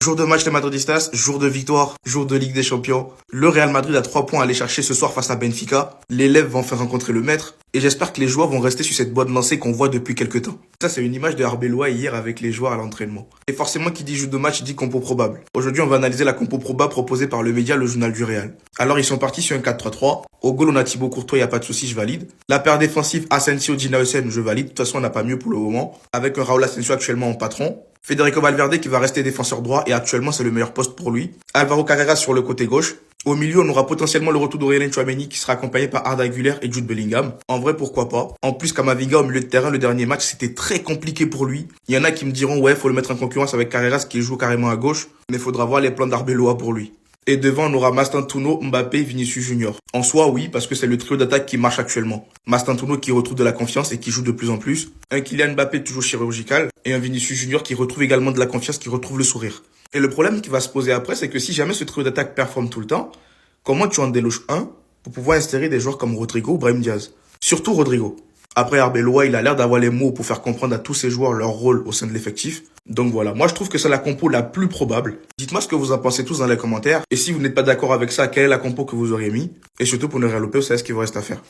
Jour de match les Madridistas, jour de victoire, jour de Ligue des Champions. Le Real Madrid a 3 points à aller chercher ce soir face à Benfica. L'élève va enfin rencontrer le maître. Et j'espère que les joueurs vont rester sur cette bonne lancée qu'on voit depuis quelques temps. Ça, c'est une image de Arbeloa hier avec les joueurs à l'entraînement. Et forcément, qui dit jour de match dit compo probable. Aujourd'hui, on va analyser la compo probable proposée par le média Le Journal du Real. Alors, ils sont partis sur un 4-3-3. Au goal, on a Thibaut Courtois, il n'y a pas de souci, je valide. La paire défensive, Asensio, Dina Hussein, je valide. De toute façon, on n'a pas mieux pour le moment. Avec un Raúl Asensio actuellement en patron. Federico Valverde qui va rester défenseur droit et actuellement c'est le meilleur poste pour lui. Alvaro Carreras sur le côté gauche. Au milieu, on aura potentiellement le retour d'Aurélien Tchouaméni qui sera accompagné par Arda Güler et Jude Bellingham. En vrai, pourquoi pas. En plus, Camavinga au milieu de terrain, le dernier match, c'était très compliqué pour lui. Il y en a qui me diront, ouais, faut le mettre en concurrence avec Carreras qui joue carrément à gauche. Mais faudra voir les plans d'Arbeloa pour lui. Et devant, on aura Mastantuono, Mbappé, Vinicius Junior. En soi, oui, parce que c'est le trio d'attaque qui marche actuellement. Mastantuono qui retrouve de la confiance et qui joue de plus en plus. Un Kylian Mbappé toujours chirurgical. Et un Vinicius Junior qui retrouve également de la confiance, qui retrouve le sourire. Et le problème qui va se poser après, c'est que si jamais ce trio d'attaque performe tout le temps, comment tu en déloges un pour pouvoir insérer des joueurs comme Rodrigo ou Brahim Diaz? Surtout Rodrigo. Après, Arbeloa, il a l'air d'avoir les mots pour faire comprendre à tous ces joueurs leur rôle au sein de l'effectif. Donc voilà, moi je trouve que c'est la compo la plus probable. Dites-moi ce que vous en pensez tous dans les commentaires. Et si vous n'êtes pas d'accord avec ça, quelle est la compo que vous auriez mis? Et surtout pour ne rien louper, vous savez ce qu'il vous reste à faire.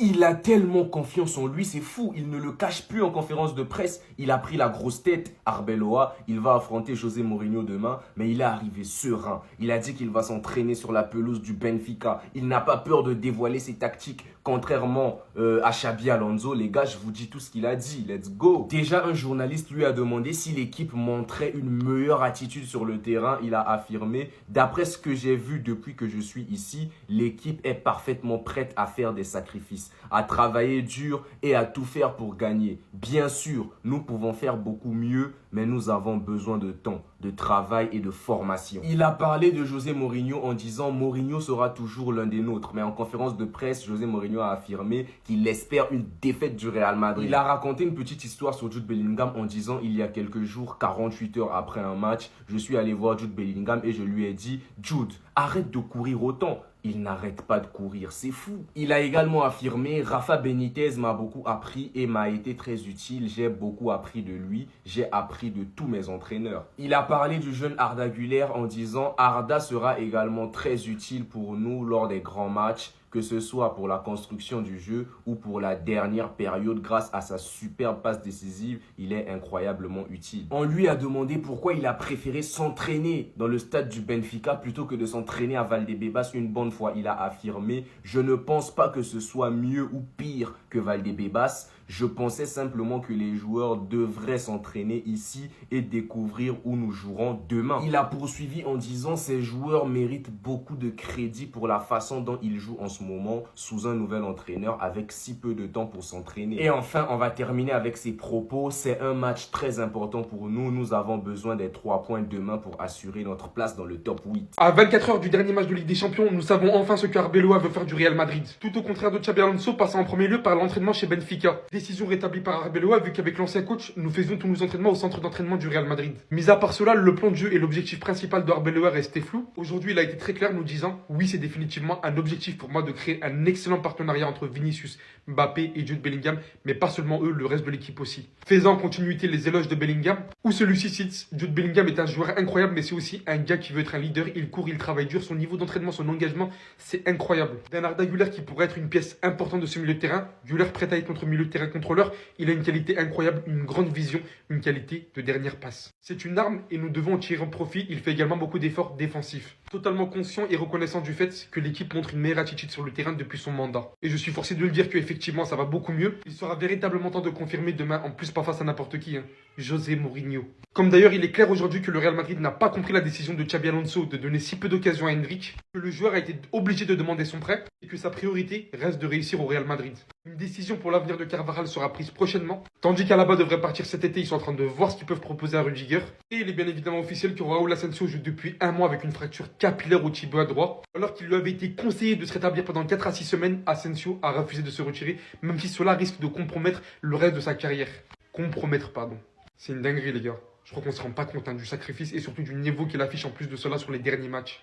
Il a tellement confiance en lui, c'est fou. Il ne le cache plus en conférence de presse. Il a pris la grosse tête, Arbeloa. Il va affronter José Mourinho demain, mais il est arrivé serein. Il a dit qu'il va s'entraîner sur la pelouse du Benfica. Il n'a pas peur de dévoiler ses tactiques, contrairement à Xabi Alonso. Les gars, je vous dis tout ce qu'il a dit. Let's go. Déjà, un journaliste lui a demandé si l'équipe montrait une meilleure attitude sur le terrain. Il a affirmé, d'après ce que j'ai vu depuis que je suis ici, l'équipe est parfaitement prête à faire des sacrifices, à travailler dur et à tout faire pour gagner. Bien sûr, nous pouvons faire beaucoup mieux, mais nous avons besoin de temps, de travail et de formation. Il a parlé de José Mourinho en disant « Mourinho sera toujours l'un des nôtres ». Mais en conférence de presse, José Mourinho a affirmé qu'il espère une défaite du Real Madrid. Il a raconté une petite histoire sur Jude Bellingham en disant « Il y a quelques jours, 48 heures après un match, je suis allé voir Jude Bellingham et je lui ai dit « Jude, arrête de courir autant ». Il n'arrête pas de courir, c'est fou. Il a également affirmé « Rafa Benitez m'a beaucoup appris et m'a été très utile. J'ai beaucoup appris de lui. J'ai appris de tous mes entraîneurs. » Il a parlé du jeune Arda Güler en disant « Arda sera également très utile pour nous lors des grands matchs, que ce soit pour la construction du jeu ou pour la dernière période grâce à sa superbe passe décisive, il est incroyablement utile. » On lui a demandé pourquoi il a préféré s'entraîner dans le stade du Benfica plutôt que de s'entraîner à Valdebebas une bonne fois. Il a affirmé « Je ne pense pas que ce soit mieux ou pire que Valdebebas. Je pensais simplement que les joueurs devraient s'entraîner ici et découvrir où nous jouerons demain. » Il a poursuivi en disant « Ces joueurs méritent beaucoup de crédit pour la façon dont ils jouent en ce moment sous un nouvel entraîneur avec si peu de temps pour s'entraîner. » Et enfin, on va terminer avec ses propos. « C'est un match très important pour nous. Nous avons besoin des 3 points demain pour assurer notre place dans le top 8. » À 24 heures du dernier match de Ligue des Champions, nous savons enfin ce qu'Arbeloa veut faire du Real Madrid. Tout au contraire de Xabi Alonso, passant en premier lieu par l'entraînement chez Benfica. Décision rétablie par Arbeloa vu qu'avec l'ancien coach, nous faisions tous nos entraînements au centre d'entraînement du Real Madrid. Mis à part cela, le plan de jeu et l'objectif principal d'Arbeloa restaient flous. Aujourd'hui, il a été très clair nous disant « Oui, c'est définitivement un objectif pour moi de créer un excellent partenariat entre Vinicius, Mbappé et Jude Bellingham, mais pas seulement eux, le reste de l'équipe aussi. » Faisant en continuité les éloges de Bellingham, où celui-ci cite « Jude Bellingham est un joueur incroyable, mais c'est aussi un gars qui veut être un leader, il court, il travaille dur, son niveau d'entraînement, son engagement, c'est incroyable. » D'un Arda Güler qui pourrait être une pièce importante de ce milieu de terrain, Güler prêt à être notre milieu de terrain contrôleur, il a une qualité incroyable, une grande vision, une qualité de dernière passe. C'est une arme et nous devons en tirer profit, il fait également beaucoup d'efforts défensifs. Totalement conscient et reconnaissant du fait que l'équipe montre une meilleure attitude sur le terrain depuis son mandat. Et je suis forcé de le dire qu'effectivement ça va beaucoup mieux. Il sera véritablement temps de confirmer demain, en plus pas face à n'importe qui, José Mourinho. Comme d'ailleurs il est clair aujourd'hui que le Real Madrid n'a pas compris la décision de Xabi Alonso de donner si peu d'occasions à Endrick, que le joueur a été obligé de demander son prêt et que sa priorité reste de réussir au Real Madrid. Une décision pour l'avenir de Carvajal sera prise prochainement, tandis qu'Alaba devrait partir cet été, ils sont en train de voir ce qu'ils peuvent proposer à Rudiger. Et il est bien évidemment officiel que Raúl Asensio joue depuis un mois avec une fracture capillaire au tibia droit. Alors qu'il lui avait été conseillé de se rétablir pendant 4 à 6 semaines, Asensio a refusé de se retirer, même si cela risque de compromettre le reste de sa carrière. Compromettre, pardon. C'est une dinguerie les gars. Je crois qu'on se rend pas compte du sacrifice et surtout du niveau qu'il affiche en plus de cela sur les derniers matchs.